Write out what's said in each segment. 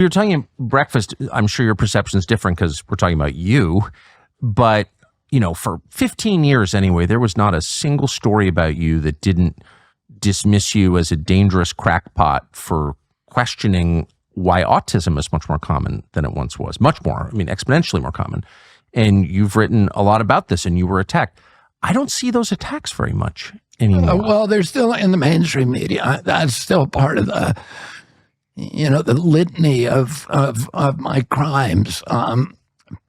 You're talking breakfast. I'm sure your perception is different because we're talking about you. But, for 15 years anyway, there was not a single story about you that didn't dismiss you as a dangerous crackpot for questioning why autism is much more common than it once was. Much more. Exponentially more common. And you've written a lot about this, and you were attacked. I don't see those attacks very much anymore. Well, they're still in the mainstream media. That's still part of the litany of my crimes.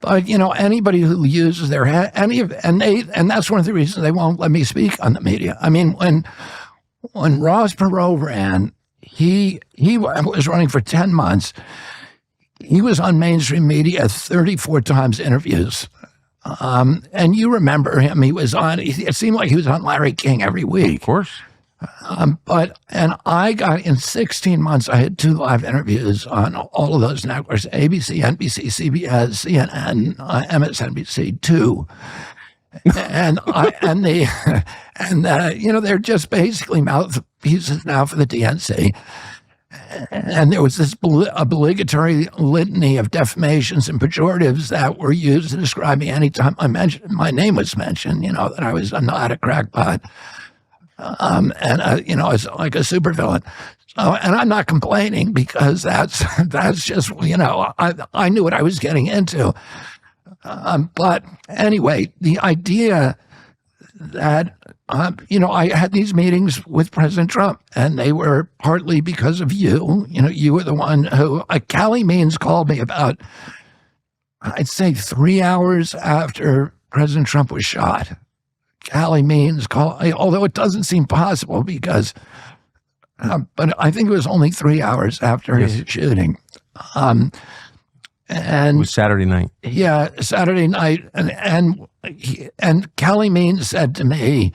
But anybody who uses their head, and that's one of the reasons they won't let me speak on the media. When Ross Perot ran, he was running for 10 months. He was on mainstream media 34 times interviews. And you remember him. It seemed like he was on Larry King every week. Of course. And I got, in 16 months, I had 2 live interviews on all of those networks: ABC, NBC, CBS, CNN, MSNBC, 2. They're just basically mouthpieces now for the DNC. And there was this obligatory litany of defamations and pejoratives that were used to describe me anytime my name was mentioned, that I was not a crackpot. As like a supervillain. So, and I'm not complaining, because that's just, I knew what I was getting into. But anyway, the idea that, I had these meetings with President Trump, and they were partly because of you. You were the one who, Callie Means called me about, I'd say 3 hours after President Trump was shot. Callie Means called, although it doesn't seem possible, because, but I think it was only 3 hours after his shooting. And it was Saturday night. Yeah, Saturday night. And Callie Means said to me,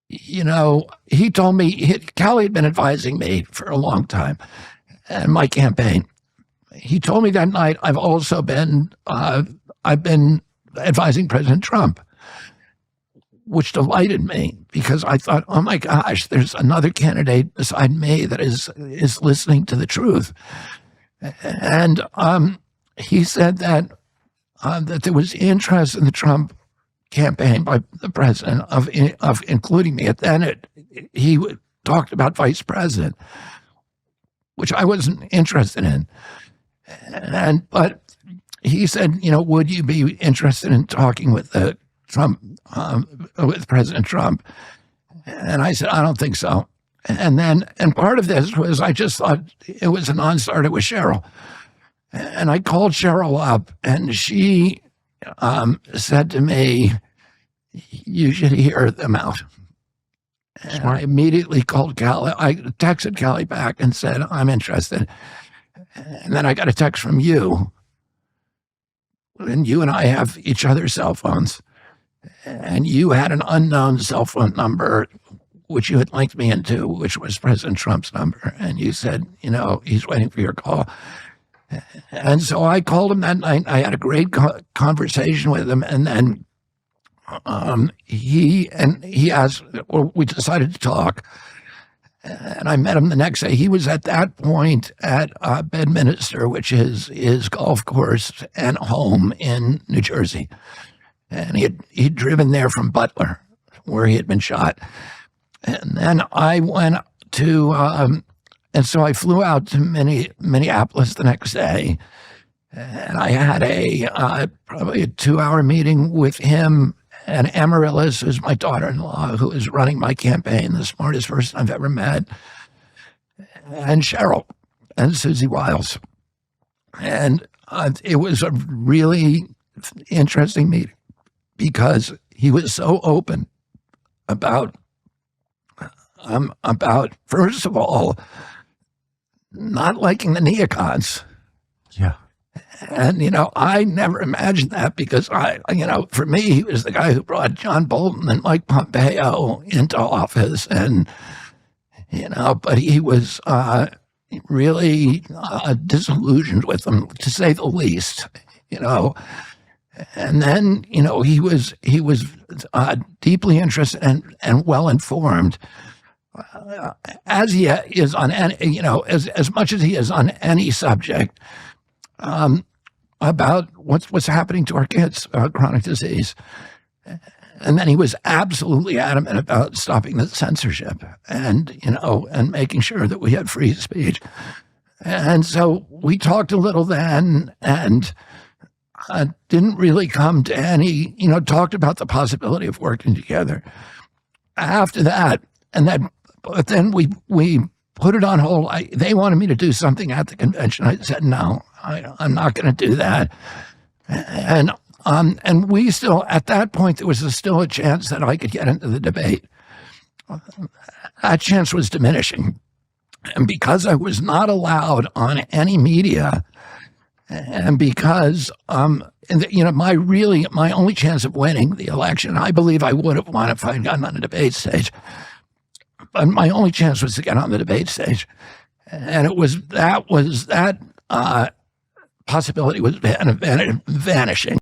he told me, Callie had been advising me for a long time and my campaign. He told me that night, I've also been, I've been advising President Trump, which delighted me, because I thought, oh my gosh, there's another candidate beside me that is listening to the truth. And he said that there was interest in the Trump campaign by the president of including me. And then he talked about vice president, which I wasn't interested in. But he said, would you be interested in talking with with President Trump? And I said, I don't think so. And part of this was, I just thought it was a non-starter with Cheryl. And I called Cheryl up, and she said to me, you should hear them out. And I immediately called Callie. I texted Callie back and said, I'm interested. And then I got a text from you. And you and I have each other's cell phones. And you had an unknown cell phone number, which you had linked me into, which was President Trump's number. And you said, he's waiting for your call. And so I called him that night. I had a great conversation with him. And then he asked, well, we decided to talk. And I met him the next day. He was at that point at Bedminster, which is his golf course and home in New Jersey. And he'd driven there from Butler, where he had been shot. And then I went to, and so I flew out to Minneapolis the next day. And I had probably a 2-hour meeting with him and Amaryllis, who's my daughter-in-law, who is running my campaign, the smartest person I've ever met, and Cheryl and Susie Wiles. And it was a really interesting meeting, because he was so open about first of all, not liking the neocons. Yeah. And, I never imagined that, because for me, he was the guy who brought John Bolton and Mike Pompeo into office. And, but he was really disillusioned with them, to say the least, And then, he was deeply interested and well-informed as he is on any, as much as he is on any subject, about what's happening to our kids, chronic disease. And then he was absolutely adamant about stopping the censorship and making sure that we had free speech. And so we talked a little then, and didn't really come to any, talked about the possibility of working together after that. But then we put it on hold. They wanted me to do something at the convention. I said, no, I'm not going to do that. And we still, at that point, there was still a chance that I could get into the debate. That chance was diminishing. And because I was not allowed on any media, and because, my only chance of winning the election, I believe I would have won if I had gotten on the debate stage. But my only chance was to get on the debate stage. And that possibility was vanishing.